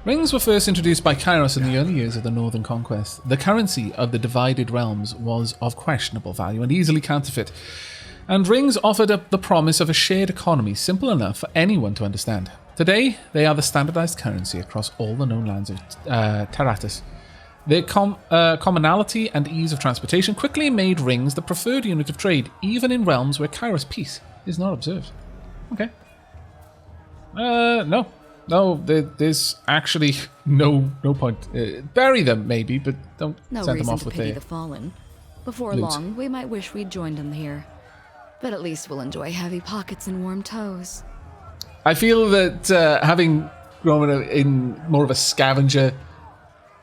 Rings were first introduced by Kairos in the early years of the Northern Conquest. The currency of the divided realms was of questionable value and easily counterfeit, and rings offered up the promise of a shared economy simple enough for anyone to understand. Today, they are the standardized currency across all the known lands of Taratus. Their commonality and ease of transportation quickly made rings the preferred unit of trade, even in realms where Kairos peace is not observed. Okay. No. No, there's actually no point. Bury them, maybe, but don't send them off with the fallen. Before loot. long, we might wish we'd joined them here. But at least we'll enjoy heavy pockets and warm toes. I feel that having grown in more of a scavenger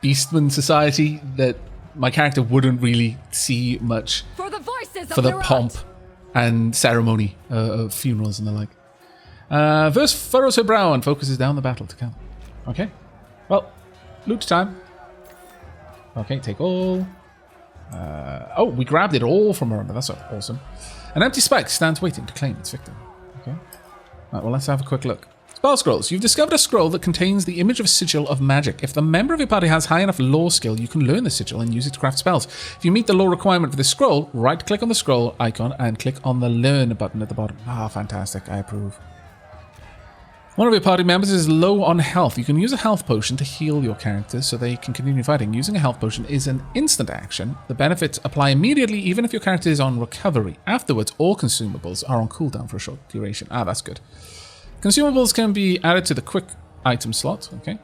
beastman society, that my character wouldn't really see much for the voices for the pomp and ceremony of funerals and the like. Verse furrows her brow and focuses down the battle to come. Okay. Well, loot time. Okay, take all. Oh, we grabbed it all from her. That's awesome. An empty spike stands waiting to claim its victim. Okay. Right, well, let's have a quick look. Spell scrolls. You've discovered a scroll that contains the image of a sigil of magic. If the member of your party has high enough lore skill, you can learn the sigil and use it to craft spells. If you meet the lore requirement for this scroll, right-click on the scroll icon and click on the learn button at the bottom. Ah, fantastic. I approve. One of your party members is low on health. You can use a health potion to heal your characters so they can continue fighting. Using a health potion is an instant action. The benefits apply immediately even if your character is on recovery. Afterwards, all consumables are on cooldown for a short duration. Ah, that's good. Consumables can be added to the quick item slot, okay?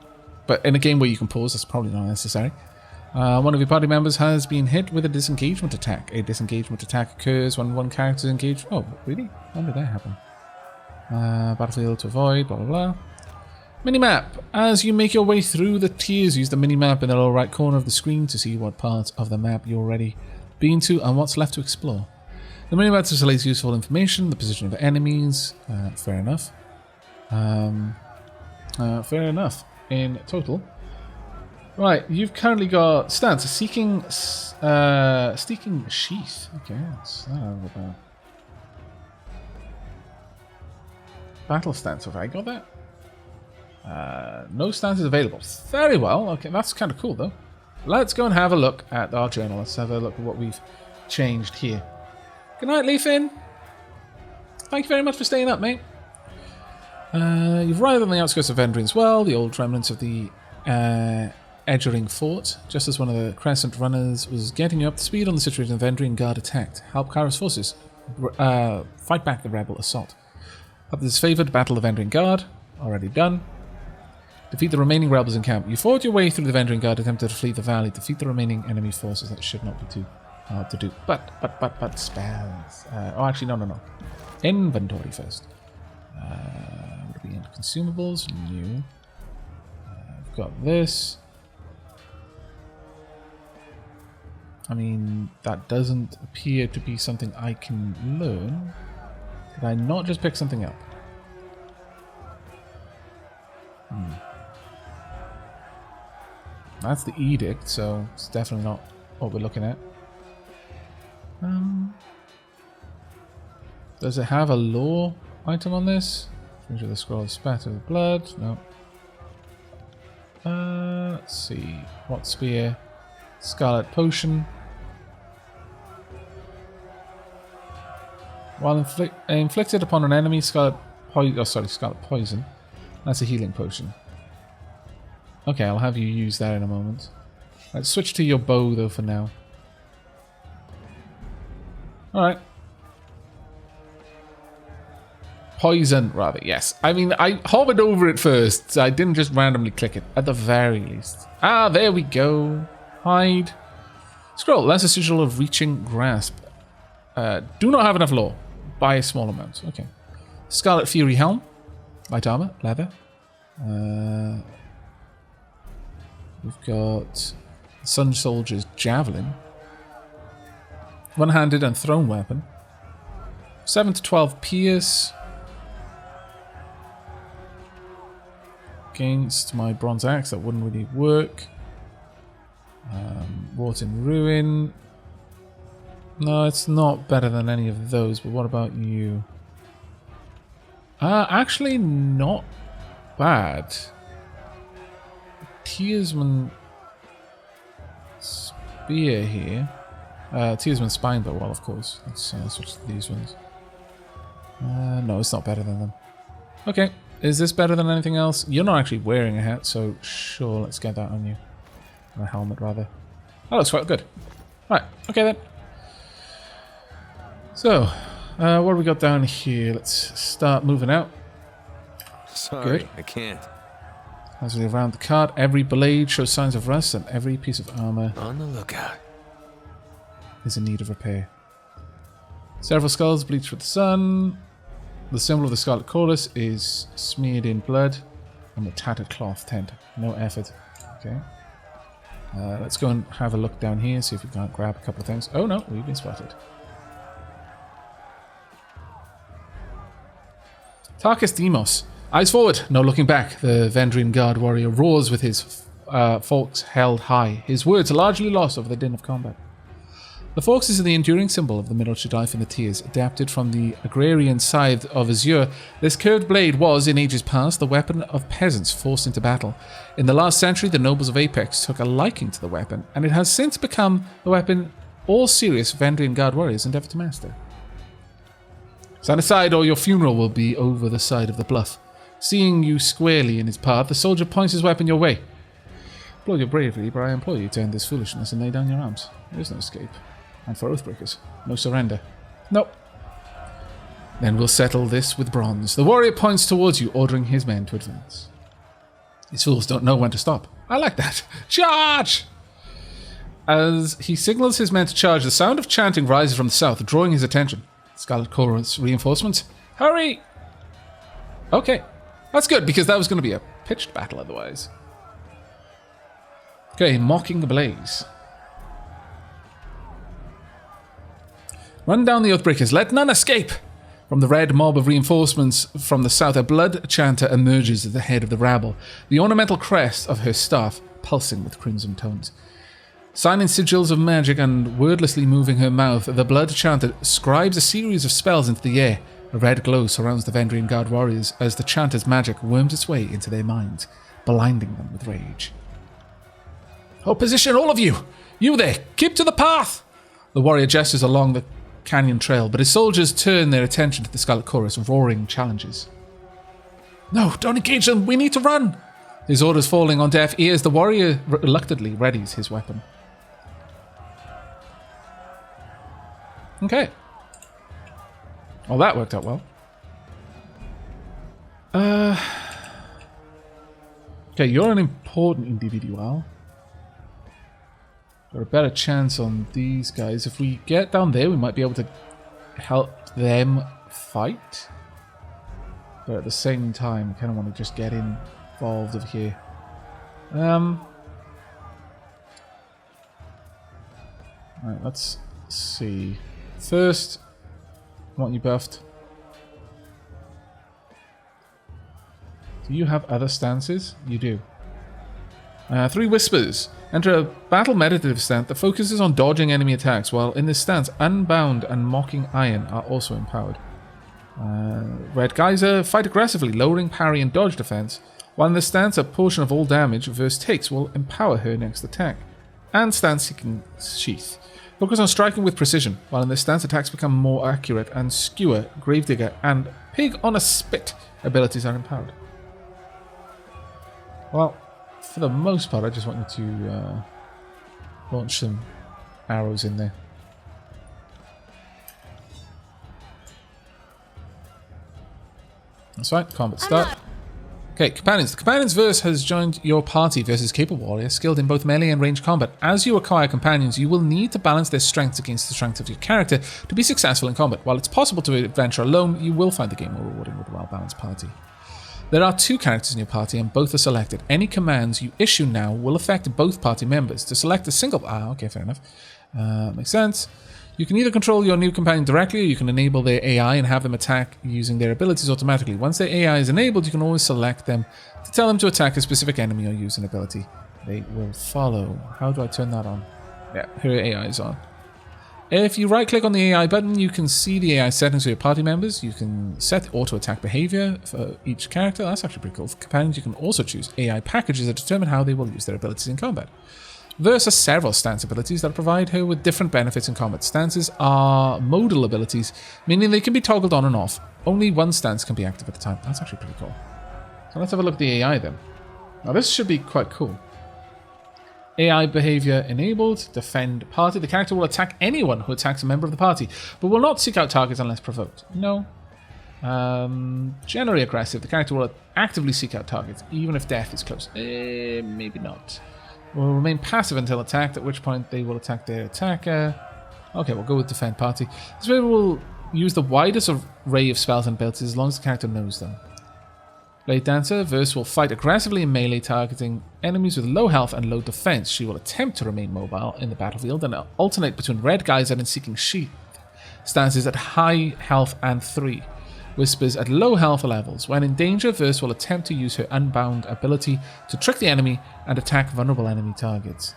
But in a game where you can pause, that's probably not necessary. One of your party members has been hit with a disengagement attack. A disengagement attack occurs when one character is engaged. Oh, really? When did that happen? Battlefield to avoid, blah blah blah. Minimap. As you make your way through the tiers, use the minimap in the lower right corner of the screen to see what parts of the map you've already been to and what's left to explore. The minimap displays useful information, the position of enemies. Fair enough. Fair enough. In total. Right, you've currently got stance. Seeking sheath. Okay, that's that over there. Battle stance, have I got that? No stance is available. Very well. Okay, that's kind of cool though. Let's go and have a look at our journal. Let's have a look at what we've changed here. Good night, Leafin. Thank you very much for staying up, mate. You've arrived on the outskirts of Vendry as well, the old remnants of the Edgering Fort. Just as one of the Crescent runners was getting you up to speed on the situation of Vendry, and Guard attacked. Help Kairos forces fight back the rebel assault. Up this favoured Battle of Vendry Guard, already done. Defeat the remaining rebels in camp. You fought your way through the Vendry Guard, attempted to flee the valley. Defeat the remaining enemy forces. That should not be too hard to do. But spells. Oh, actually, no. Inventory first. Would be in consumables. New. I've got this. I mean, that doesn't appear to be something I can learn. Did I not just pick something up? That's the edict, so it's definitely not what we're looking at. Does it have a lore item on this? Finish with the scroll of spatter of blood. No. Let's see. What spear? Scarlet potion. While inflicted upon an enemy, scarlet poison. That's a healing potion. Okay, I'll have you use that in a moment. Let's switch to your bow though for now. Alright. Poison, rather, yes. I mean, I hovered over it first, so I didn't just randomly click it, at the very least. Ah, there we go. Hide. Scroll, that's a sigil of reaching grasp. Do not have enough lore. By a small amount. Okay. Scarlet Fury Helm. Light armor. Leather. We've got Sun Soldier's Javelin. One-handed and thrown weapon. 7 to 12 pierce. Against my bronze axe, that wouldn't really work. Wrought in Ruin. No, it's not better than any of those, but what about you? Actually not bad. Tearsman Spear here. Tearsman Spinebow, well, of course. Let's switch to these ones. No, it's not better than them. Okay, is this better than anything else? You're not actually wearing a hat, so sure, let's get that on you. Or a helmet, rather. That looks quite good. Right, okay then. So, what do we got down here? Let's start moving out. Sorry, Good. I can't. As we around the cart, every blade shows signs of rust and every piece of armor On the lookout. is in need of repair. Several skulls bleached with the sun. The symbol of the Scarlet Chorus is smeared in blood on the tattered cloth tent. No effort. Okay. Let's go and have a look down here, see if we can't grab a couple of things. Oh no, we've been spotted. Tarkus Demos. Eyes forward, no looking back. The Vendrian Guard warrior roars with his forks held high. His words are largely lost over the din of combat. The forks is the enduring symbol of the middle should die from the tears. Adapted from the agrarian scythe of Azure, this curved blade was, in ages past, the weapon of peasants forced into battle. In the last century, the nobles of Apex took a liking to the weapon, and it has since become the weapon all serious Vendrian Guard warriors endeavor to master. Stand aside, or your funeral will be over the side of the bluff. Seeing you squarely in his path, the soldier points his weapon your way. Applaud your bravery, but I implore you to end this foolishness and lay down your arms. There is no escape. And for oathbreakers, no surrender. Nope. Then we'll settle this with bronze. The warrior points towards you, ordering his men to advance. These fools don't know when to stop. I like that. Charge! As he signals his men to charge, the sound of chanting rises from the south, drawing his attention. Scarlet Chorus reinforcements. Hurry! Okay. That's good, because that was going to be a pitched battle otherwise. Okay, mocking the blaze. Run down the Oathbreakers, let none escape! From the red mob of reinforcements from the south, a blood chanter emerges at the head of the rabble, the ornamental crest of her staff pulsing with crimson tones. Signing sigils of magic and wordlessly moving her mouth, the blood chanter scribes a series of spells into the air. A red glow surrounds the Vendrian Guard warriors as the chanter's magic worms its way into their minds, blinding them with rage. Hold position, all of you! You there, keep to the path! The warrior gestures along the canyon trail, but his soldiers turn their attention to the Scarlet Chorus, roaring challenges. No, don't engage them, we need to run! His orders falling on deaf ears, the warrior reluctantly readies his weapon. Okay. Well, that worked out well. Okay, you're an important individual. Got a better chance on these guys. If we get down there, we might be able to help them fight. But at the same time, I kind of want to just get involved over here. Alright, let's see. First, I want you buffed. Do you have other stances? You do. 3 Whispers. Enter a battle meditative stance that focuses on dodging enemy attacks, while in this stance, Unbound and Mocking Iron are also empowered. Red Geyser. Fight aggressively, lowering parry and dodge defense, while in this stance, a portion of all damage Verse takes will empower her next attack. And Stance Seeking Sheath. Focus on striking with precision, while in this stance, attacks become more accurate, and Skewer, Gravedigger, and Pig on a Spit abilities are empowered. Well, for the most part, I just want you to launch some arrows in there. That's right, combat start. Okay, Companions. The Companions verse has joined your party versus capable warrior, skilled in both melee and ranged combat. As you acquire Companions, you will need to balance their strengths against the strength of your character to be successful in combat. While it's possible to adventure alone, you will find the game more rewarding with a well-balanced party. There are 2 characters in your party and both are selected. Any commands you issue now will affect both party members. To select a single... okay, fair enough. Makes sense. You can either control your new companion directly, or you can enable their AI and have them attack using their abilities automatically. Once their AI is enabled, you can always select them to tell them to attack a specific enemy or use an ability. They will follow. How do I turn that on? Yeah, her AI is on. If you right-click on the AI button, you can see the AI settings for your party members. You can set auto-attack behavior for each character. That's actually pretty cool. For companions, you can also choose AI packages that determine how they will use their abilities in combat. Verse has several stance abilities that provide her with different benefits in combat. Stances are modal abilities, meaning they can be toggled on and off. Only one stance can be active at a time. That's actually pretty cool. So let's have a look at the AI then. Now this should be quite cool. AI behavior enabled. Defend party. The character will attack anyone who attacks a member of the party, but will not seek out targets unless provoked. No. Generally aggressive. The character will actively seek out targets, even if death is close. Maybe not. Will remain passive until attacked, at which point they will attack their attacker. Okay, we'll go with defend party. This way we'll use the widest array of spells and abilities as long as the character knows them. Blade Dancer. Verse will fight aggressively in melee, targeting enemies with low health and low defense. She will attempt to remain mobile in the battlefield and alternate between Red Geyser and Seeking Sheath. Stances at high health and 3. Whispers at low health levels. When in danger, Verse will attempt to use her Unbound ability to trick the enemy and attack vulnerable enemy targets.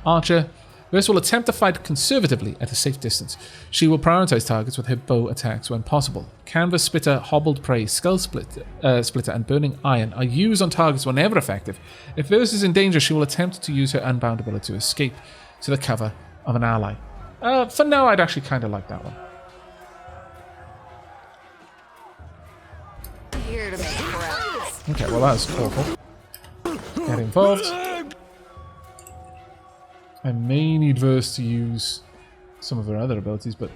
Archer. Verse will attempt to fight conservatively at a safe distance. She will prioritize targets with her bow attacks when possible. Canvas Splitter, Hobbled Prey, Skull Splitter, and Burning Iron are used on targets whenever effective. If Verse is in danger, she will attempt to use her Unbound ability to escape to the cover of an ally. For now, I'd actually kind of like that one. Here to make friends. Okay, well that's awful. Get involved. I may need Verse to use some of her other abilities, but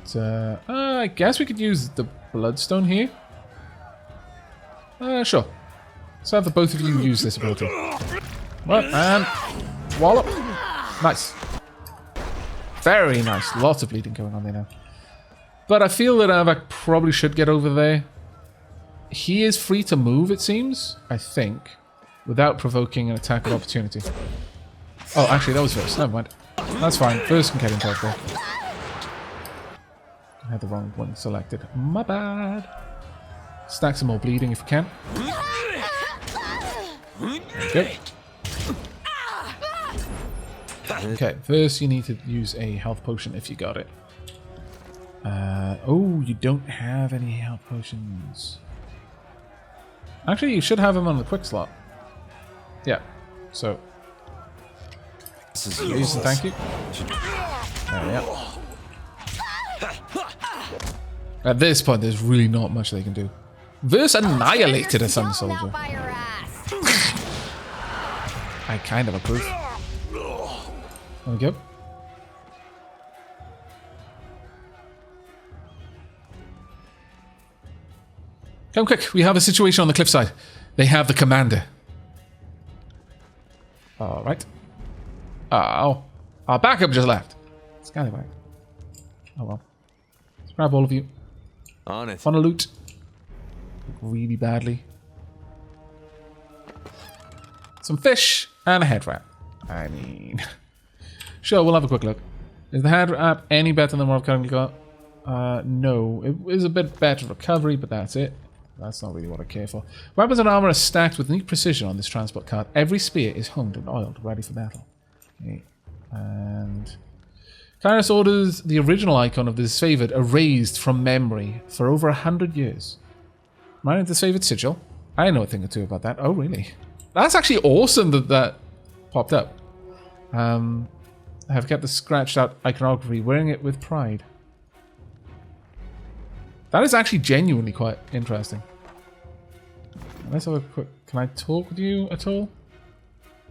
I guess we could use the Bloodstone here. Sure. Let's have the both of you use this ability. Right, and wallop. Nice. Very nice. Lots of bleeding going on there now. But I feel that Aavak probably should get over there. He is free to move, it seems, I think, without provoking an attack of opportunity. Oh, actually, that was Verse. Never mind. That's fine. Verse can get involved there. I had the wrong one selected. My bad. Stack some more bleeding if you can. There you go. Okay, Verse, you need to use a health potion if you got it. Oh, you don't have any health potions. Actually, you should have them on the quick slot. Yeah, so... Please and thank you. There we are. At this point, there's really not much they can do. Verse annihilated a Sun Soldier. I kind of approve. There we go. Come quick, we have a situation on the cliffside. They have the commander. Alright. Oh, our backup just left. Scallywag. Oh well. Let's grab all of you. On it. Want to loot really badly. Some fish and a head wrap. I mean, sure, we'll have a quick look. Is the head wrap any better than what I've currently got? No. It is a bit better recovery, but that's it. That's not really what I care for. Weapons and armor are stacked with neat precision on this transport cart. Every spear is honed and oiled, ready for battle. Okay. And Kairos orders the original icon of this favored erased from memory for over 100 years. Mining this favored sigil. I know a thing or two about that. Oh, really? That's actually awesome that that popped up. I have kept the scratched out iconography, wearing it with pride. That is actually genuinely quite interesting. Let's have a quick... Can I talk with you at all?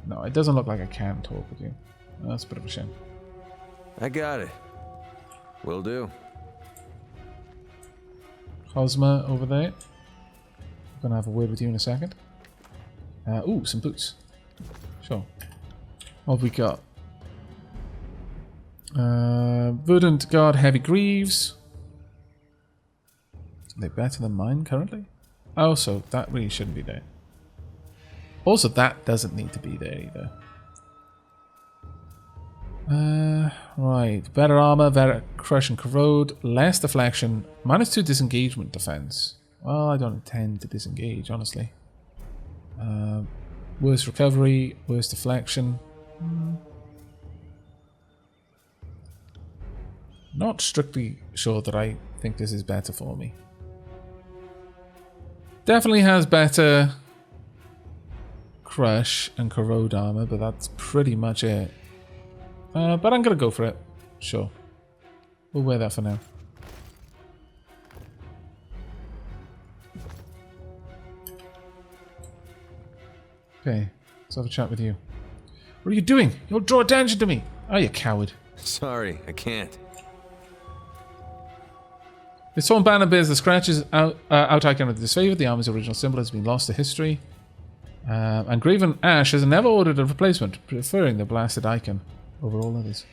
No, it doesn't look like I can talk with you. That's a bit of a shame. I got it. Will do. Cosma over there. I'm gonna have a word with you in a second. Ooh, some boots. Sure. What have we got? Verdant Guard Heavy Greaves. Are they better than mine currently? Oh, so that really shouldn't be there. Also, that doesn't need to be there either. Right. Better armor, better crush and corrode, less deflection, -2 disengagement defense. Well, I don't intend to disengage, honestly. Worse recovery, worse deflection. Not strictly sure that I think this is better for me. Definitely has better crush and corrode armor, but that's pretty much it. But I'm gonna go for it. Sure. We'll wear that for now. Okay, let's have a chat with you. What are you doing? You'll draw attention to me. Oh, you coward. Sorry, I can't. This torn banner bears the scratches out icon of the disfavored. The army's original symbol has been lost to history. And Graven Ash has never ordered a replacement, preferring the blasted icon over all others.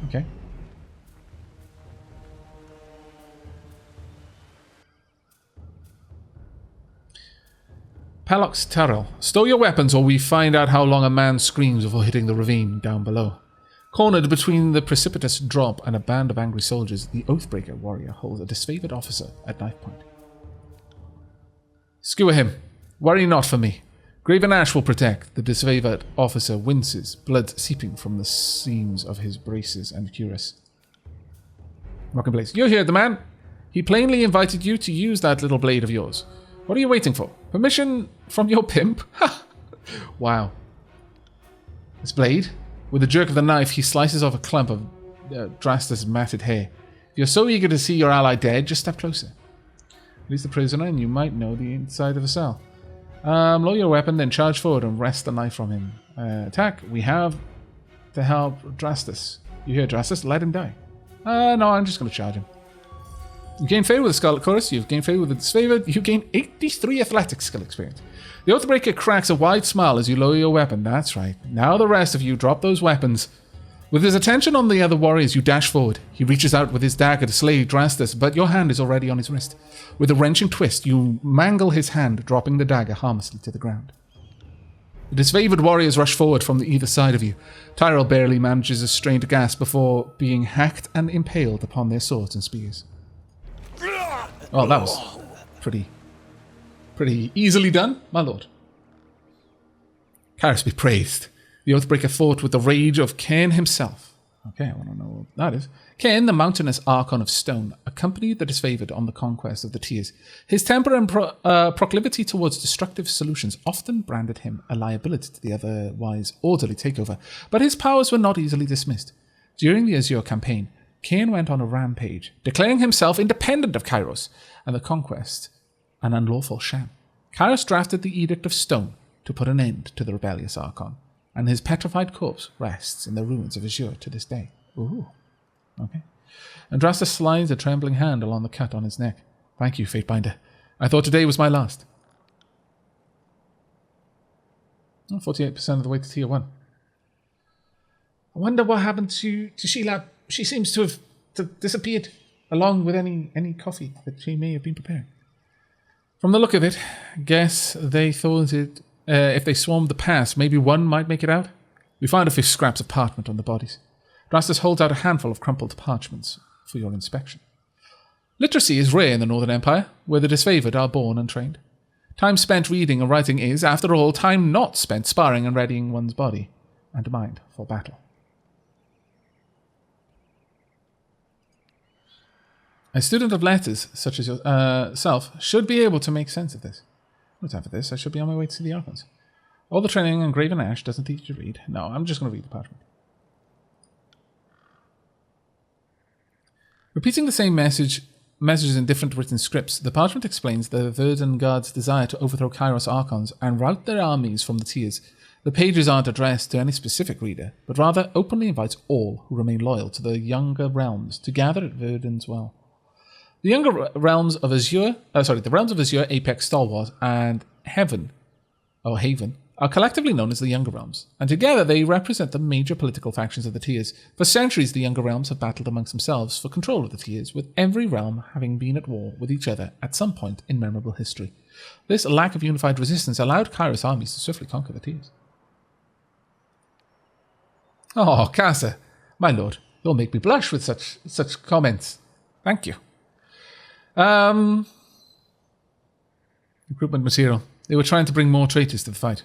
Okay. Palox Tarel. Stow your weapons or we find out how long a man screams before hitting the ravine down below. Cornered between the precipitous drop and a band of angry soldiers, the Oathbreaker warrior holds a disfavored officer at knife point. Skewer him. Worry not for me. Graven Ash will protect. The disfavored officer winces, blood seeping from the seams of his braces and cuirass. Rock and Blaze. You heard the man. He plainly invited you to use that little blade of yours. What are you waiting for? Permission from your pimp? Ha! Wow. This blade? With a jerk of the knife, he slices off a clump of Drastus' matted hair. If you're so eager to see your ally dead, just step closer. Release the prisoner and you might know the inside of a cell. Lower your weapon, then charge forward and wrest the knife from him. Attack. We have to help Drastus. You hear Drastus? Let him die. No, I'm just going to charge him. You gain favor with the Scarlet Chorus. You've gained favor with the disfavored. You gain 83 athletics skill experience. The Oathbreaker cracks a wide smile as you lower your weapon. That's right. Now the rest of you drop those weapons. With his attention on the other warriors, you dash forward. He reaches out with his dagger to slay Drastus, but your hand is already on his wrist. With a wrenching twist, you mangle his hand, dropping the dagger harmlessly to the ground. The disfavored warriors rush forward from either side of you. Tyrell barely manages a strained gasp before being hacked and impaled upon their swords and spears. Oh, that was pretty easily done, my lord. Karis be praised. The Oathbreaker fought with the rage of Cain himself. Okay, I want to know what that is. Cain, the mountainous Archon of stone, accompanied the disfavored on the conquest of the Tears. His temper and proclivity towards destructive solutions often branded him a liability to the otherwise orderly takeover, but his powers were not easily dismissed. During the Azure campaign, Cain went on a rampage, declaring himself independent of Kairos and the conquest an unlawful sham. Kairos drafted the Edict of Stone to put an end to the rebellious Archon, and his petrified corpse rests in the ruins of Azure to this day. Ooh, okay. Andrastus slides a trembling hand along the cut on his neck. Thank you, Fatebinder. I thought today was my last. 48% of the way to Tier 1. I wonder what happened to Sheila. She seems to have disappeared, along with any coffee that she may have been preparing. From the look of it, guess they thought it. If they swarmed the pass, maybe one might make it out. We found a few scraps of parchment on the bodies. Drastus holds out a handful of crumpled parchments for your inspection. Literacy is rare in the Northern Empire, where the disfavored are born and trained. Time spent reading and writing is, after all, time not spent sparring and readying one's body and mind for battle. A student of letters, such as yourself, should be able to make sense of this. No time for this. I should be on my way to see the Archons. All the training on Graven Ash doesn't teach you to read. No, I'm just going to read the parchment. Repeating the same messages in different written scripts, the parchment explains the Verdun Guard's desire to overthrow Kairos Archons and rout their armies from the Tiers. The pages aren't addressed to any specific reader, but rather openly invites all who remain loyal to the Younger Realms to gather at Verdun's Well. The Younger Realms of Azure, the Realms of Azure, Apex, Stalwart, and Haven, are collectively known as the Younger Realms, and together they represent the major political factions of the Tiers. For centuries, the Younger Realms have battled amongst themselves for control of the Tiers, with every realm having been at war with each other at some point in memorable history. This lack of unified resistance allowed Kairos armies to swiftly conquer the Tiers. Oh, Casa, my lord, you'll make me blush with such comments. Thank you. Recruitment material. They were trying to bring more traitors to the fight.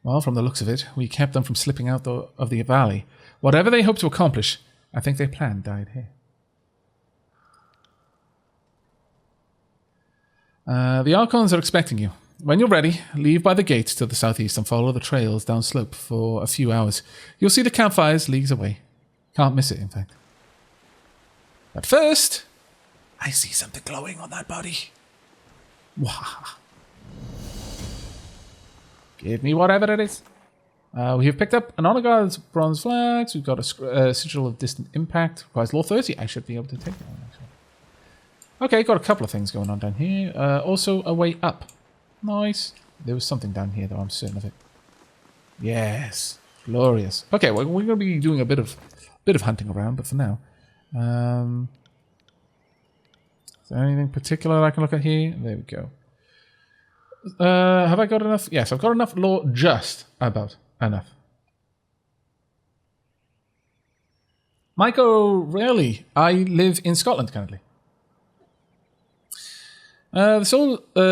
Well, from the looks of it, we kept them from slipping out of the valley. Whatever they hoped to accomplish, I think their plan died here. The Archons are expecting you. When you're ready, leave by the gates to the southeast and follow the trails down slope for a few hours. You'll see the campfires leagues away. Can't miss it, in fact. But first, I see something glowing on that body. Wah. Give me whatever it is. We have picked up an honor guard's bronze flags. We've got a sigil of distant impact. Requires law 30. I should be able to take that one, actually. Okay, got a couple of things going on down here. Also, a way up. Nice. There was something down here, though. I'm certain of it. Yes. Glorious. Okay, well, we're going to be doing a bit of hunting around, but for now. Is there anything particular I can look at here? There we go. Have I got enough? Yes, I've got enough lore, just about enough. Michael, really? I live in Scotland currently. The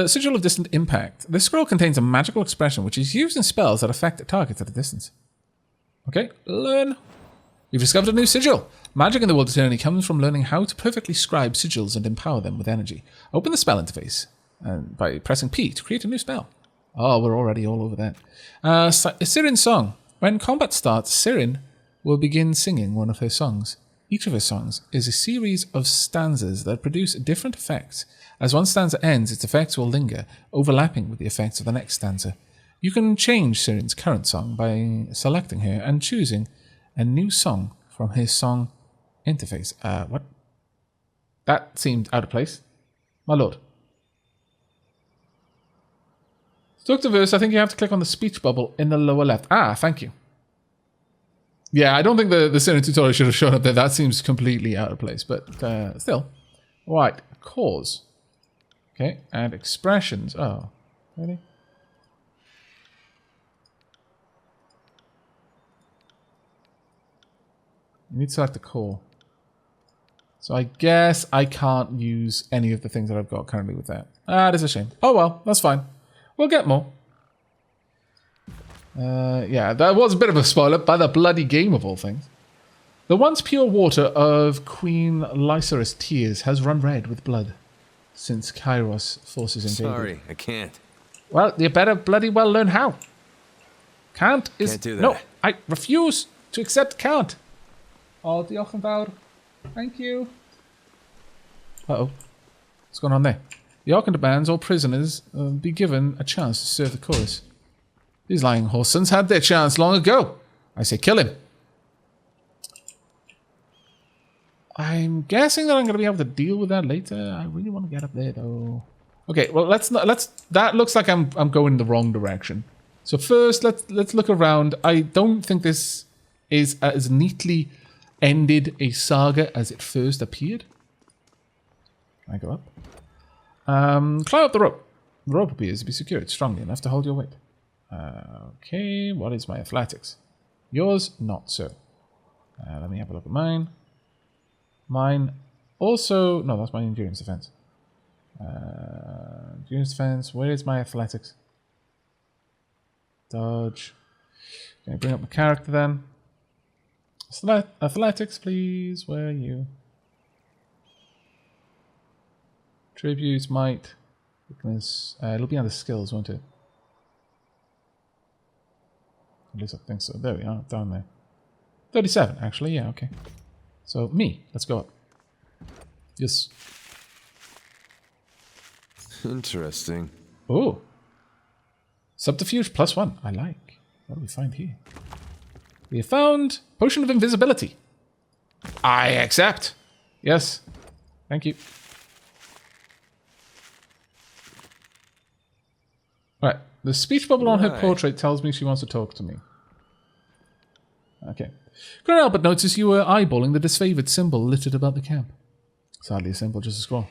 sigil of distant impact. This scroll contains a magical expression which is used in spells that affect targets at a distance. Okay, learn. We've discovered a new sigil. Magic in the world of Tyranny comes from learning how to perfectly scribe sigils and empower them with energy. Open the spell interface and by pressing P to create a new spell. Oh, we're already all over that. Sirin's song. When combat starts, Sirin will begin singing one of her songs. Each of her songs is a series of stanzas that produce different effects. As one stanza ends, its effects will linger, overlapping with the effects of the next stanza. You can change Sirin's current song by selecting her and choosing a new song from her song interface. What? That seemed out of place. My lord. Stuck to verse, I think you have to click on the speech bubble in the lower left. Ah, thank you. Yeah, I don't think the Sirin tutorial should have shown up there. That seems completely out of place, but still. Right, cause. Okay, and expressions. Oh, really? You need to select the core. So I guess I can't use any of the things that I've got currently with that. Ah, it is a shame. Oh well, that's fine. We'll get more. Yeah, that was a bit of a spoiler by the bloody game of all things. The once pure water of Queen Lycerus' tears has run red with blood since Kairos forces invaded. Sorry, I can't. Well, you better bloody well learn how. Can't do that. No, I refuse to accept can't. Oh, diolch yn fawr. Thank you. Uh-oh. What's going on there? The Archon demands all prisoners be given a chance to serve the chorus. These lying whoresons had their chance long ago. I say kill him. I'm guessing that I'm going to be able to deal with that later. I really want to get up there, though. Okay, well, let's. That looks like I'm going the wrong direction. So first, let's look around. I don't think this is as neatly ended a saga as it first appeared. Can I go up? Climb up the rope. The rope appears to be secured strongly enough to hold your weight. Okay, what is my athletics? Yours, not so. Let me have a look at mine. Mine also... No, that's my endurance defense. Endurance defense. Where is my athletics? Dodge. Can I bring up my character then? Athletics, please. Where are you? Tributes, might, weakness. It'll be under skills, won't it? At least I think so. There we are, down there. 37, actually. Yeah, okay. So, me. Let's go up. Yes. Interesting. Oh. Subterfuge +1. I like. What do we find here? We have found Potion of Invisibility. I accept. Yes. Thank you. Right. The speech bubble on her portrait tells me she wants to talk to me. Okay. Couldn't help but notice you were eyeballing the disfavored symbol littered about the camp. It's hardly a symbol, just a scroll.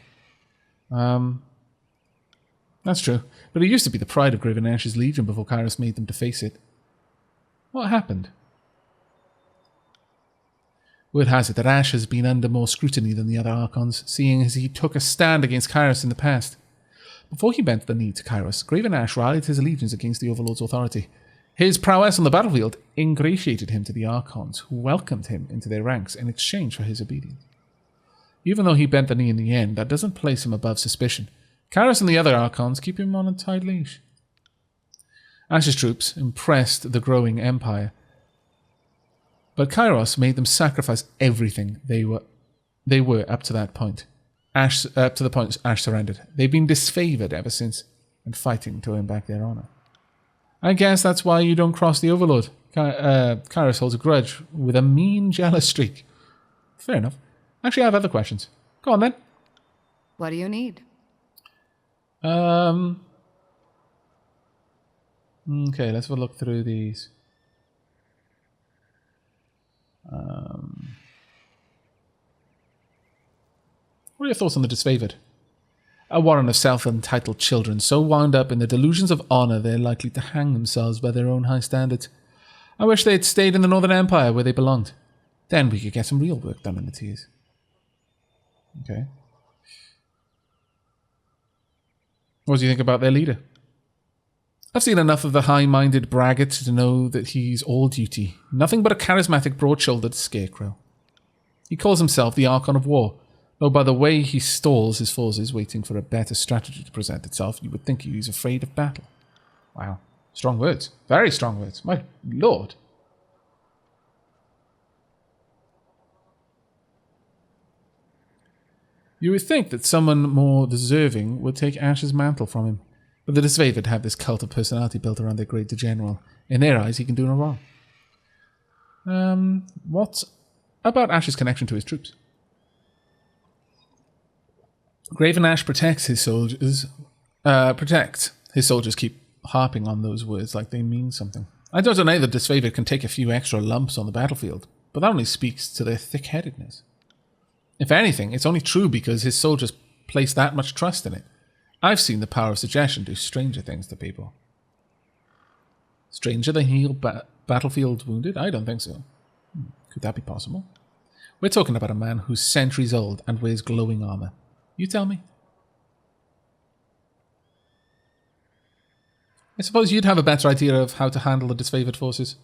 That's true. But it used to be the pride of Graven Ash's Legion before Kairos made them deface it. What happened? Word has it that Ash has been under more scrutiny than the other Archons, seeing as he took a stand against Kairos in the past. Before he bent the knee to Kairos, Graven Ash rallied his allegiance against the Overlord's authority. His prowess on the battlefield ingratiated him to the Archons, who welcomed him into their ranks in exchange for his obedience. Even though he bent the knee in the end, that doesn't place him above suspicion. Kairos and the other Archons keep him on a tight leash. Ash's troops impressed the growing empire, but Kairos made them sacrifice everything they were up to that point. Up to the point Ash surrendered. They've been disfavored ever since, and fighting to earn back their honor. I guess that's why you don't cross the Overlord. Kairos holds a grudge with a mean, jealous streak. Fair enough. Actually, I have other questions. Go on then. What do you need? Okay, let's have a look through these. What are your thoughts on the disfavored? A warren of self-entitled children, so wound up in the delusions of honor they're likely to hang themselves by their own high standards. I wish they'd stayed in the Northern Empire where they belonged. Then we could get some real work done in the tiers. Okay. What do you think about their leader? I've seen enough of the high-minded braggart to know that he's all duty, nothing but a charismatic, broad-shouldered scarecrow. He calls himself the Archon of War, though by the way he stalls his forces waiting for a better strategy to present itself, you would think he's afraid of battle. Wow. Strong words. Very strong words. My lord. You would think that someone more deserving would take Ash's mantle from him, but the disfavored have this cult of personality built around their great general. In their eyes, he can do no wrong. What about Ash's connection to his troops? Graven Ash protects his soldiers. His soldiers keep harping on those words like they mean something. I don't deny that disfavored can take a few extra lumps on the battlefield, but that only speaks to their thick-headedness. If anything, it's only true because his soldiers place that much trust in it. I've seen the power of suggestion do stranger things to people. Stranger than heal battlefield wounded? I don't think so. Could that be possible? We're talking about a man who's centuries old and wears glowing armor. You tell me. I suppose you'd have a better idea of how to handle the disfavored forces.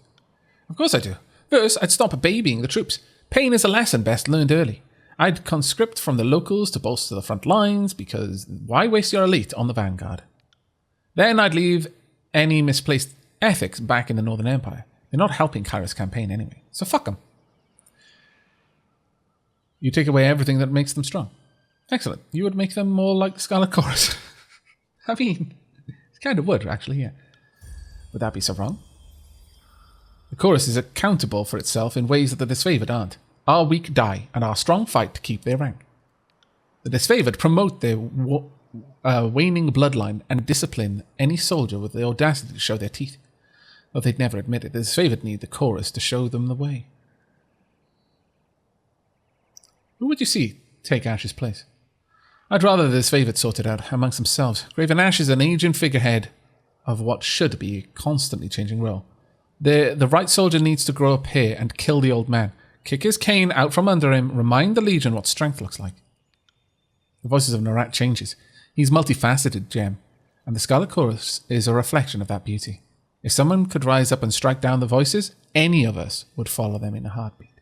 Of course I do. First, I'd stop babying the troops. Pain is a lesson best learned early. I'd conscript from the locals to bolster the front lines, because why waste your elite on the vanguard? Then I'd leave any misplaced ethics back in the Northern Empire. They're not helping Kairos' campaign anyway, so fuck them. You take away everything that makes them strong. Excellent. You would make them more like the Scarlet Chorus. I mean, it kind of would, actually, yeah. Would that be so wrong? The chorus is accountable for itself in ways that the disfavored aren't. Our weak die, and our strong fight to keep their rank. The disfavored promote their waning bloodline and discipline any soldier with the audacity to show their teeth. Though they'd never admit it, the disfavored need the chorus to show them the way. Who would you see take Ash's place? I'd rather the disfavored sort it out amongst themselves. Graven Ash is an aging figurehead of what should be a constantly changing role. The right soldier needs to grow up here and kill the old man. Kick his cane out from under him, remind the Legion what strength looks like. The voices of Narat changes. He's multifaceted gem, and the Scarlet Chorus is a reflection of that beauty. If someone could rise up and strike down the voices, any of us would follow them in a heartbeat.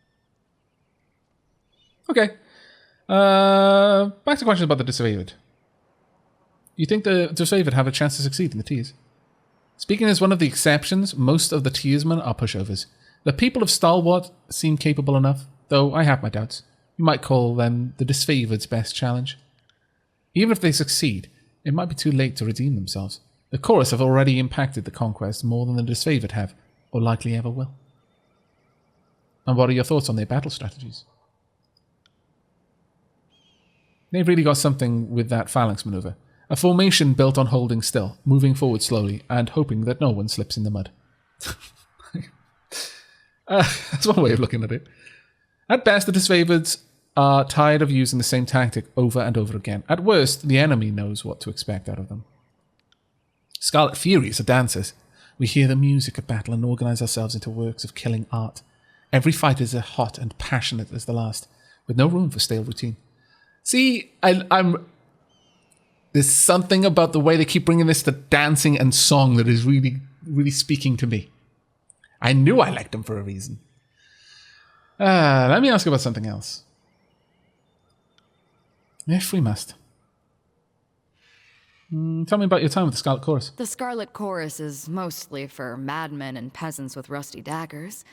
Okay. Back to questions about the disfavored. You think the disfavored have a chance to succeed in the tiers? Speaking as one of the exceptions, most of the tiersmen are pushovers. The people of Stalwart seem capable enough, though I have my doubts. You might call them the disfavored's best challenge. Even if they succeed, it might be too late to redeem themselves. The chorus have already impacted the conquest more than the disfavored have, or likely ever will. And what are your thoughts on their battle strategies? They've really got something with that phalanx maneuver. A formation built on holding still, moving forward slowly, and hoping that no one slips in the mud. That's one way of looking at it. At best, the disfavored are tired of using the same tactic over and over again. At worst, the enemy knows what to expect out of them. Scarlet Furies are dancers. We hear the music of battle and organize ourselves into works of killing art. Every fight is as hot and passionate as the last, with no room for stale routine. See, there's something about the way they keep bringing this to dancing and song that is really, really speaking to me. I knew I liked him for a reason. Let me ask you about something else. If we must. Tell me about your time with the Scarlet Chorus. The Scarlet Chorus is mostly for madmen and peasants with rusty daggers,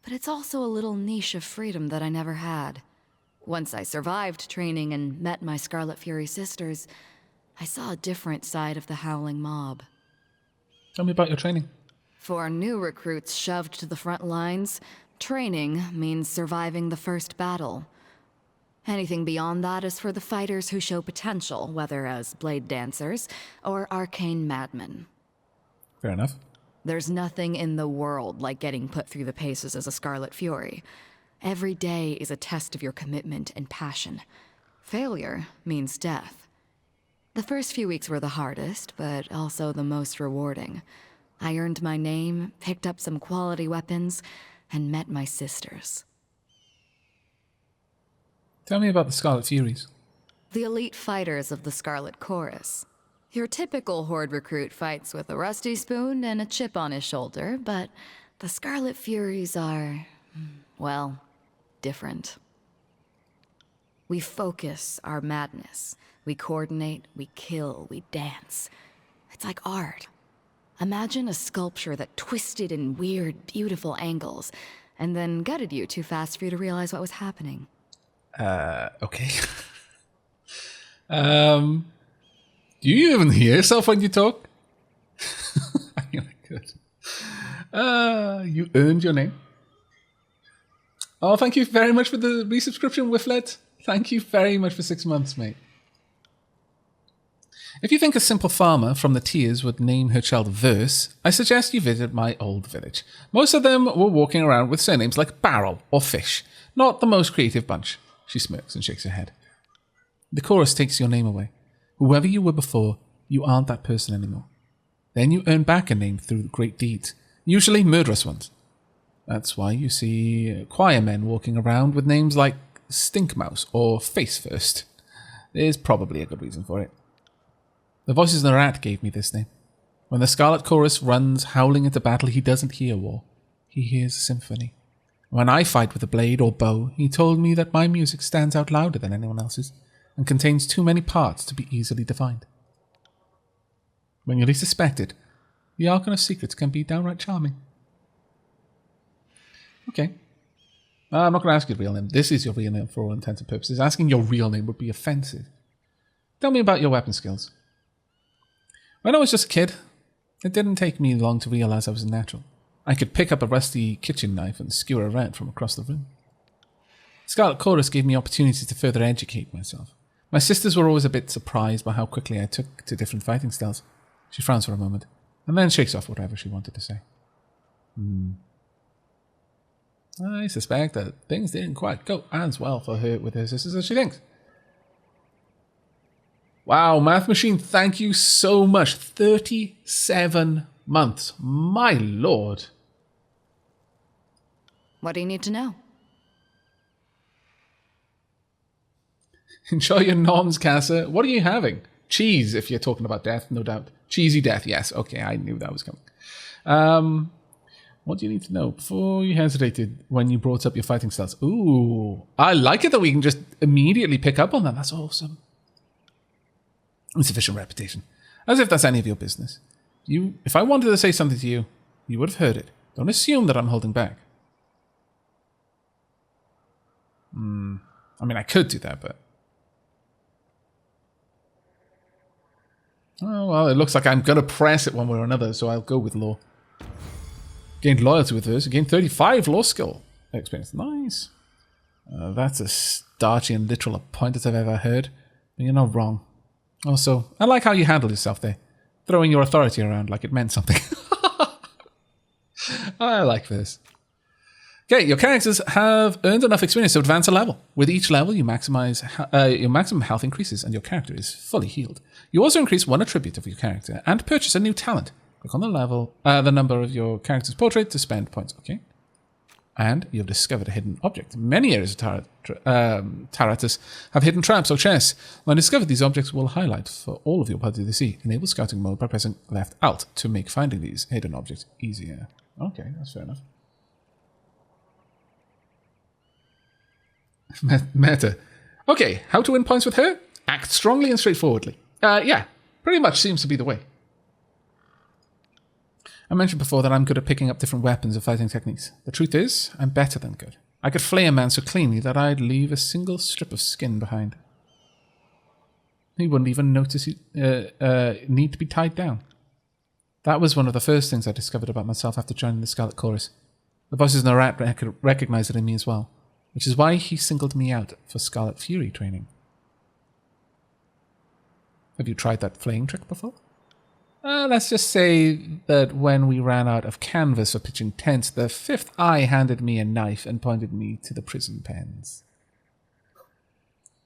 but it's also a little niche of freedom that I never had. Once I survived training and met my Scarlet Fury sisters, I saw a different side of the Howling Mob. Tell me about your training. For new recruits shoved to the front lines, training means surviving the first battle. Anything beyond that is for the fighters who show potential, whether as blade dancers or arcane madmen. Fair enough. There's nothing in the world like getting put through the paces as a Scarlet Fury. Every day is a test of your commitment and passion. Failure means death. The first few weeks were the hardest, but also the most rewarding. I earned my name, picked up some quality weapons, and met my sisters. Tell me about the Scarlet Furies. The elite fighters of the Scarlet Chorus. Your typical Horde recruit fights with a rusty spoon and a chip on his shoulder, but the Scarlet Furies are, well, different. We focus our madness. We coordinate, we kill, we dance. It's like art. Imagine a sculpture that twisted in weird, beautiful angles, and then gutted you too fast for you to realize what was happening. Okay. Do you even hear yourself when you talk? You're good. You earned your name. Oh, thank you very much for the resubscription, Whifflet. Thank you very much for 6 months, mate. If you think a simple farmer from the Tiers would name her child Verse, I suggest you visit my old village. Most of them were walking around with surnames like Barrel or Fish. Not the most creative bunch. She smirks and shakes her head. The chorus takes your name away. Whoever you were before, you aren't that person anymore. Then you earn back a name through great deeds, usually murderous ones. That's why you see choir men walking around with names like Stinkmouse or Face First. There's probably a good reason for it. The Voices in the Rat gave me this name. When the Scarlet Chorus runs howling into battle, he doesn't hear war. He hears a symphony. When I fight with a blade or bow, he told me that my music stands out louder than anyone else's and contains too many parts to be easily defined. When you least suspect it, the Archon of Secrets can be downright charming. Okay. I'm not going to ask your real name. This is your real name for all intents and purposes. Asking your real name would be offensive. Tell me about your weapon skills. When I was just a kid, it didn't take me long to realize I was a natural. I could pick up a rusty kitchen knife and skewer a rat from across the room. Scarlet Chorus gave me opportunities to further educate myself. My sisters were always a bit surprised by how quickly I took to different fighting styles. She frowns for a moment, and then shakes off whatever she wanted to say. I suspect that things didn't quite go as well for her with her sisters as she thinks. Wow, Math Machine, thank you so much. 37 months. My lord. What do you need to know? Enjoy your noms, Casa. What are you having? Cheese, if you're talking about death, no doubt. Cheesy death, yes. Okay, I knew that was coming. What do you need to know? Before you hesitated when you brought up your fighting styles. Ooh, I like it that we can just immediately pick up on that. That's awesome. Insufficient reputation. As if that's any of your business. If I wanted to say something to you, you would have heard it. Don't assume that I'm holding back. I mean, I could do that, but... Oh, well, it looks like I'm going to press it one way or another, so I'll go with law. Gained loyalty with this. Gained 35 law skill experience. Nice. That's as starchy and literal a point as I've ever heard. But you're not wrong. Also, I like how you handled yourself there. Throwing your authority around like it meant something. I like this. Okay, your characters have earned enough experience to advance a level. With each level, your maximum health increases and your character is fully healed. You also increase one attribute of your character and purchase a new talent. Click on the number of your character's portrait to spend points. Okay. And you've discovered a hidden object. Many areas of Taratus have hidden traps or chests. When discovered, these objects will highlight for all of your party to see. Enable scouting mode by pressing left Alt to make finding these hidden objects easier. Okay, that's fair enough. Meta. Okay, how to win points with her? Act strongly and straightforwardly. Yeah, pretty much seems to be the way. I mentioned before that I'm good at picking up different weapons and fighting techniques. The truth is, I'm better than good. I could flay a man so cleanly that I'd leave a single strip of skin behind. He wouldn't even notice he need to be tied down. That was one of the first things I discovered about myself after joining the Scarlet Chorus. The bosses in the rat recognized it in me as well, which is why he singled me out for Scarlet Fury training. Have you tried that flaying trick before? Let's just say that when we ran out of canvas for pitching tents, the fifth eye handed me a knife and pointed me to the prison pens.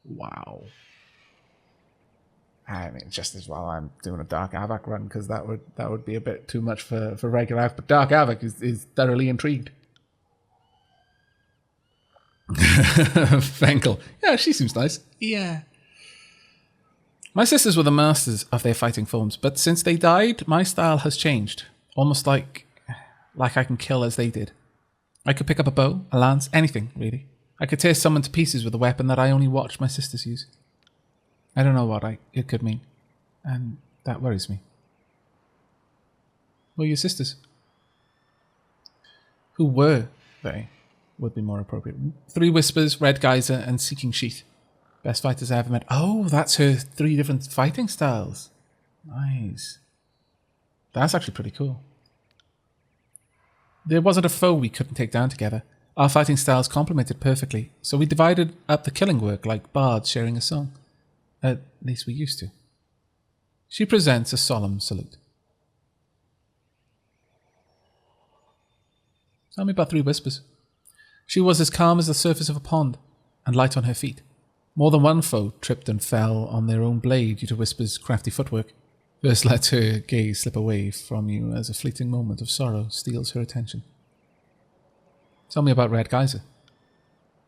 Wow. I mean, just as well I'm doing a Dark Aavak run, because that would be a bit too much for regular Aavak, but Dark Aavak is thoroughly intrigued. Fenkel. Yeah, she seems nice. Yeah. My sisters were the masters of their fighting forms, but since they died, my style has changed. Almost like I can kill as they did. I could pick up a bow, a lance, anything, really. I could tear someone to pieces with a weapon that I only watched my sisters use. I don't know what it could mean, and that worries me. Who are your sisters? Who were they? Would be more appropriate. Three Whispers, Red Geyser, and Seeking Sheath. Best fighters I ever met. Oh, that's her 3 different fighting styles. Nice. That's actually pretty cool. There wasn't a foe we couldn't take down together. Our fighting styles complemented perfectly, so we divided up the killing work like bards sharing a song. At least we used to. She presents a solemn salute. Tell me about Three Whispers. She was as calm as the surface of a pond, and light on her feet. More than one foe tripped and fell on their own blade due to Whisper's crafty footwork. First let her gaze slip away from you as a fleeting moment of sorrow steals her attention. Tell me about Red Geyser.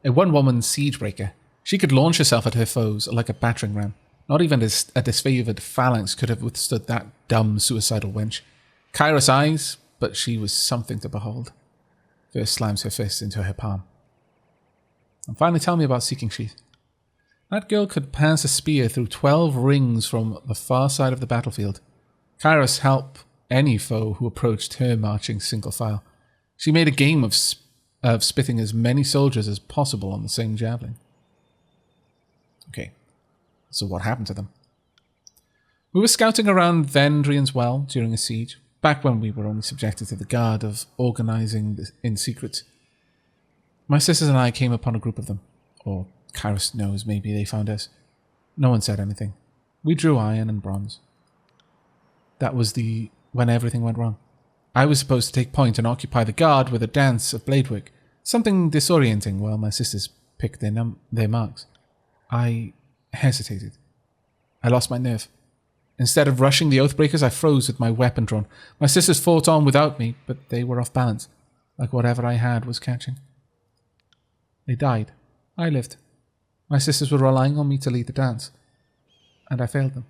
A one-woman siege-breaker. She could launch herself at her foes like a battering ram. Not even a disfavored phalanx could have withstood that dumb, suicidal wench. Kairos eyes, but she was something to behold. First slams her fist into her palm. And finally tell me about Seeking Sheath. That girl could pass a spear through 12 rings from the far side of the battlefield. Kairos helped any foe who approached her marching single file. She made a game of spitting as many soldiers as possible on the same javelin. Okay, so what happened to them? We were scouting around Vendrian's Well during a siege, back when we were only subjected to the guard of organizing in secret. My sisters and I came upon a group of them, or Kairos knows, maybe they found us. No one said anything. We drew iron and bronze. That was when everything went wrong. I was supposed to take point and occupy the guard with a dance of blade work, something disorienting while my sisters picked their marks. I hesitated. I lost my nerve. Instead of rushing the oathbreakers, I froze with my weapon drawn. My sisters fought on without me, but they were off balance, like whatever I had was catching. They died. I lived. My sisters were relying on me to lead the dance, and I failed them.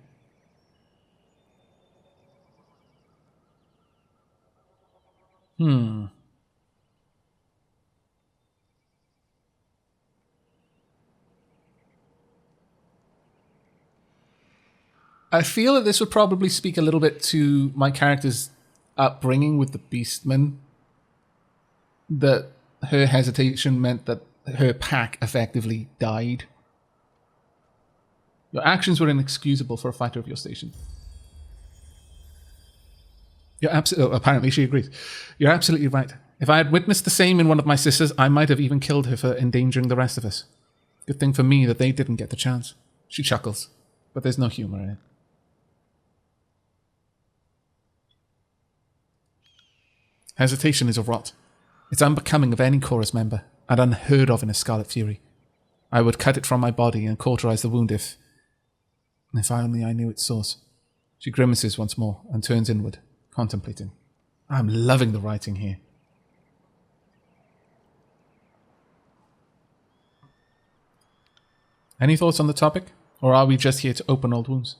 I feel that this would probably speak a little bit to my character's upbringing with the Beastmen. That her hesitation meant that her pack effectively died. Your actions were inexcusable for a fighter of your station. Apparently she agrees. You're absolutely right. If I had witnessed the same in one of my sisters, I might have even killed her for endangering the rest of us. Good thing for me that they didn't get the chance. She chuckles, but there's no humor in it. Hesitation is a rot. It's unbecoming of any chorus member, and unheard of in a Scarlet Fury. I would cut it from my body and cauterize the wound if only I knew its source. She grimaces once more and turns inward, contemplating. I'm loving the writing here. Any thoughts on the topic, or are we just here to open old wounds?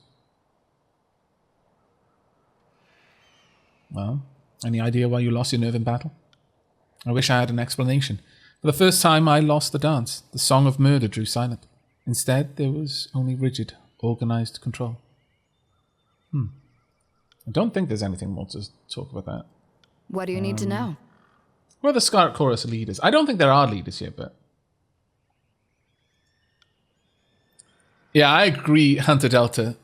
Well, any idea why you lost your nerve in battle? I wish I had an explanation. For the first time, I lost the dance. The song of murder drew silent. Instead, there was only rigid, organized control. I don't think there's anything more to talk about that. What do you need to know? Who are the Scarlet Chorus leaders? I don't think there are leaders here, but... Yeah, I agree, Hunter Delta.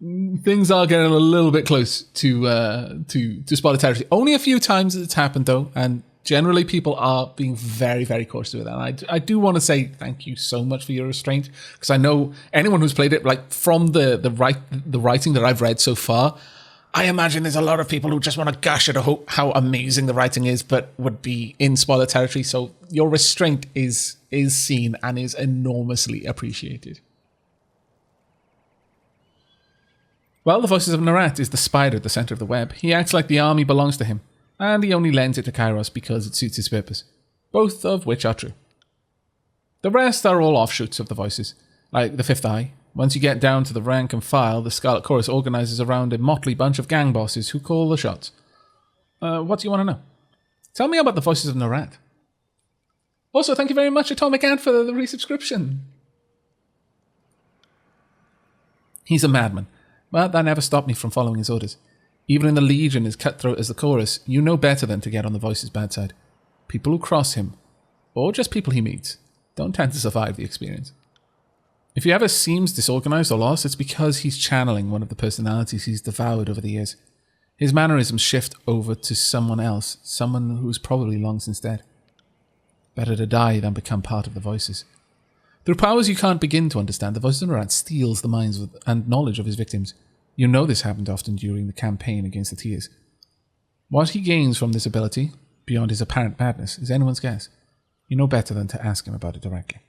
Things are getting a little bit close to spotted territory. Only a few times it's happened, though, and generally people are being very, very cautious with that. And I do want to say thank you so much for your restraint, because I know anyone who's played it, like from the writing that I've read so far, I imagine there's a lot of people who just want to gush at how amazing the writing is, but would be in spoiler territory. So your restraint is seen and is enormously appreciated. Well, the Voices of Narat is the spider at the center of the web. He acts like the army belongs to him, and he only lends it to Kairos because it suits his purpose, both of which are true. The rest are all offshoots of the Voices, like the Fifth Eye. Once you get down to the rank and file, the Scarlet Chorus organizes around a motley bunch of gang bosses who call the shots. What do you want to know? Tell me about the Voices of Narat. Also, thank you very much, Atomic Ant, for the resubscription. He's a madman, but that never stopped me from following his orders. Even in the Legion as cutthroat as the Chorus, you know better than to get on the Voices' bad side. People who cross him, or just people he meets, don't tend to survive the experience. If he ever seems disorganized or lost, it's because he's channeling one of the personalities he's devoured over the years. His mannerisms shift over to someone else, someone who's probably long since dead. Better to die than become part of the Voices. Through powers you can't begin to understand, the Voices of Narat steals the minds and knowledge of his victims. You know this happened often during the campaign against the Tears. What he gains from this ability, beyond his apparent madness, is anyone's guess. You know better than to ask him about it directly.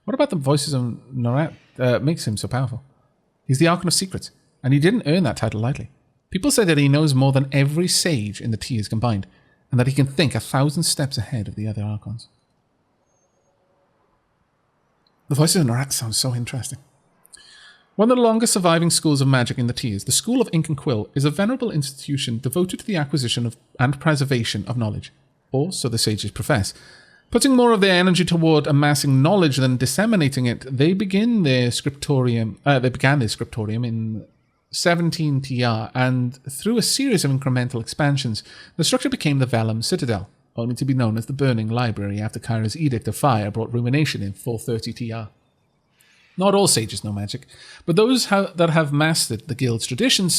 What about the Voices of Narat makes him so powerful? He's the Archon of Secrets, and he didn't earn that title lightly. People say that he knows more than every sage in the Tears combined, and that he can think 1,000 steps ahead of the other Archons. The Voices of Narat sounds so interesting. One of the longest surviving schools of magic in the Tears, the School of Ink and Quill, is a venerable institution devoted to the acquisition and preservation of knowledge, or so the sages profess. Putting more of their energy toward amassing knowledge than disseminating it, they began their scriptorium in 17 TR, and through a series of incremental expansions, the structure became the Vellum Citadel, only to be known as the Burning Library after Kyra's Edict of Fire brought ruination in 430 TR. Not all sages know magic, but those that have mastered the guild's traditional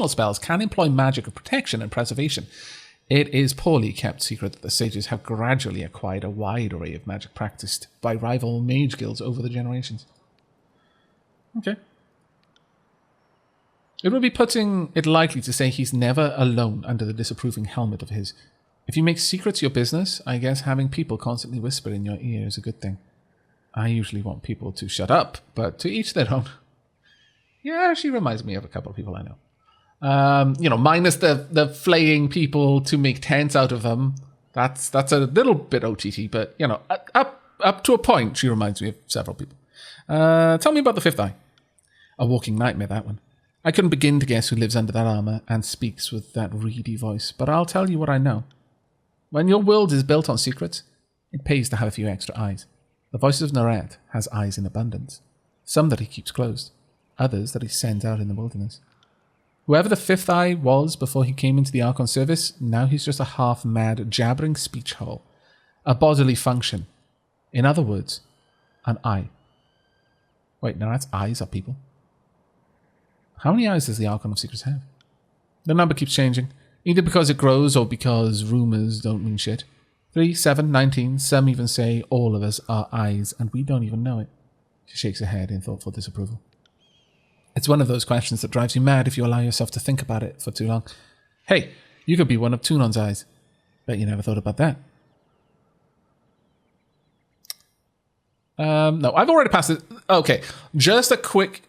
spells can employ magic of protection and preservation. It is poorly kept secret that the sages have gradually acquired a wide array of magic practiced by rival mage guilds over the generations. Okay. It would be putting it lightly to say he's never alone under the disapproving helmet of his. If you make secrets your business, I guess having people constantly whisper in your ear is a good thing. I usually want people to shut up, but to each their own. Yeah, she reminds me of a couple of people I know. Minus the flaying people to make tents out of them. That's a little bit OTT, but, up to a point, she reminds me of several people. Tell me about the Fifth Eye. A walking nightmare, that one. I couldn't begin to guess who lives under that armor and speaks with that reedy voice, but I'll tell you what I know. When your world is built on secrets, it pays to have a few extra eyes. The Voices of Narat has eyes in abundance. Some that he keeps closed, others that he sends out in the wilderness. Whoever the Fifth Eye was before he came into the Archon service, now he's just a half-mad, jabbering speech hole. A bodily function. In other words, an eye. Wait, Narat's eyes are people? How many eyes does the Archon of Secrets have? The number keeps changing, either because it grows or because rumors don't mean shit. 3, 7, 19, some even say all of us are eyes and we don't even know it. She shakes her head in thoughtful disapproval. It's one of those questions that drives you mad if you allow yourself to think about it for too long. Hey, you could be one of Tunon's eyes. Bet you never thought about that. No, I've already passed it. Okay, just a quick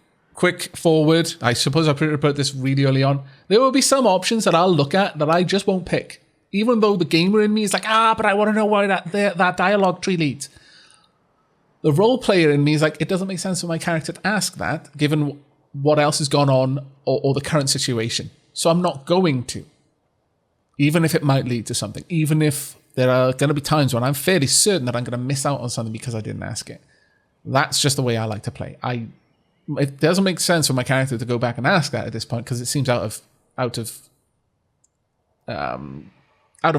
forward. I suppose I put this really early on. There will be some options that I'll look at that I just won't pick. Even though the gamer in me is like, but I want to know why that dialogue tree leads. The role player in me is like, it doesn't make sense for my character to ask that, given what else has gone on or the current situation. So I'm not going to. even if it might lead to something, even if there are going to be times when I'm fairly certain that I'm going to miss out on something because I didn't ask it. That's just the way I like to play. It doesn't make sense for my character to go back and ask that at this point because it seems out of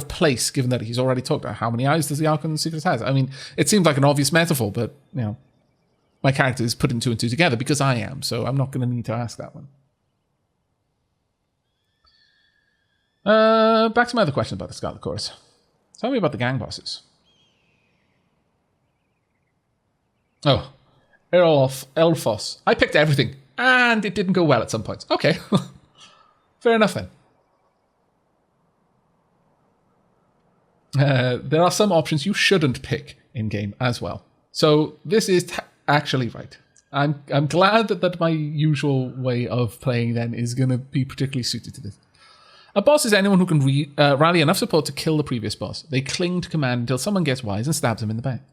place, given that he's already talked about how many eyes does the Archon Secret has. I mean, it seems like an obvious metaphor, but my character is putting two and two together because I am, so I'm not going to need to ask that one. Back to my other question about the Scarlet Chorus. Tell me about the gang bosses. Oh, Elfos. I picked everything, and it didn't go well at some points. Okay, fair enough then. There are some options you shouldn't pick in-game as well. So this is actually right. I'm glad that my usual way of playing then is going to be particularly suited to this. A boss is anyone who can rally enough support to kill the previous boss. They cling to command until someone gets wise and stabs them in the back.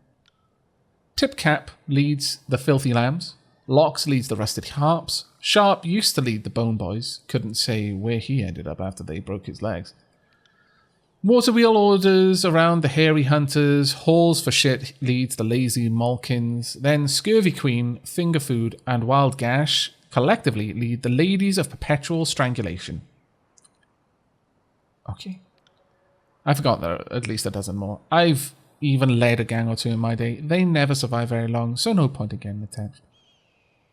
Tipcap leads the Filthy Lambs. Lox leads the Rusted Harps. Sharp used to lead the Bone Boys. Couldn't say where he ended up after they broke his legs. Waterwheel orders around the Hairy Hunters. Halls for Shit leads the Lazy Malkins. Then Scurvy Queen, Finger Food, and Wild Gash collectively lead the Ladies of Perpetual Strangulation. Okay. I forgot there are at least a dozen more. I've even led a gang or two in my day. They never survive very long, so no point in getting attached.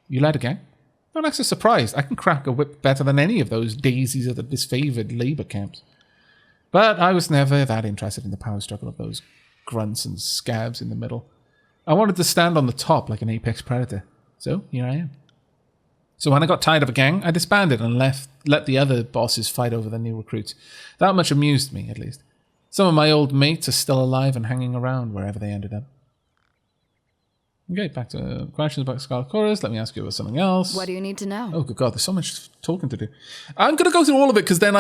You led a gang? Not actually surprised. I can crack a whip better than any of those daisies of the disfavored labour camps. But I was never that interested in the power struggle of those grunts and scabs in the middle. I wanted to stand on the top like an apex predator. So here I am. So when I got tired of a gang, I disbanded and let the other bosses fight over the new recruits. That much amused me, at least. Some of my old mates are still alive and hanging around wherever they ended up. Okay, back to questions about Scarlet Chorus. Let me ask you about something else. What do you need to know? Oh, good God, there's so much talking to do. I'm going to go through all of it because then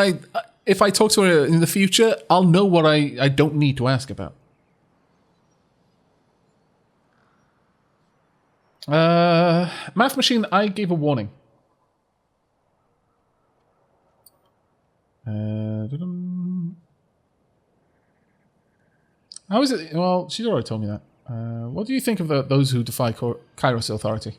if I talk to her in the future, I'll know what I don't need to ask about. Math Machine, I gave a warning. How is it? Well, she's already told me that. What do you think of those who defy Kairos' authority?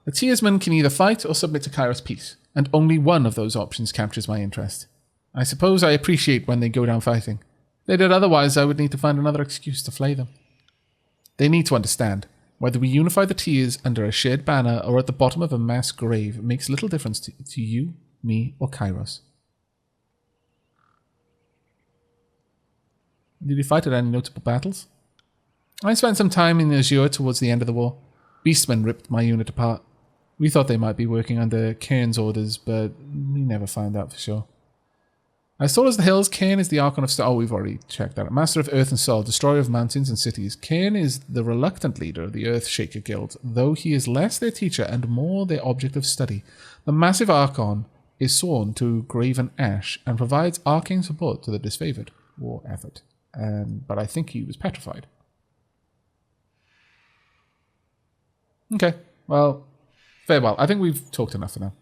A Tearsman can either fight or submit to Kairos' peace, and only one of those options captures my interest. I suppose I appreciate when they go down fighting. If they did otherwise, I would need to find another excuse to flay them. They need to understand. Whether we unify the Tears under a shared banner or at the bottom of a mass grave makes little difference to you, me, or Kairos. Did you fight at any notable battles? I spent some time in Azure towards the end of the war. Beastmen ripped my unit apart. We thought they might be working under Cairn's orders, but we never found out for sure. As tall as the hills, Cairn is the Archon of Star. Oh, we've already checked that. Master of Earth and Soul, destroyer of mountains and cities. Cairn is the reluctant leader of the Earthshaker Guild, though he is less their teacher and more their object of study. The massive Archon is sworn to graven ash and provides arcane support to the disfavored war effort. But I think he was petrified. Okay, well, farewell. I think we've talked enough for now.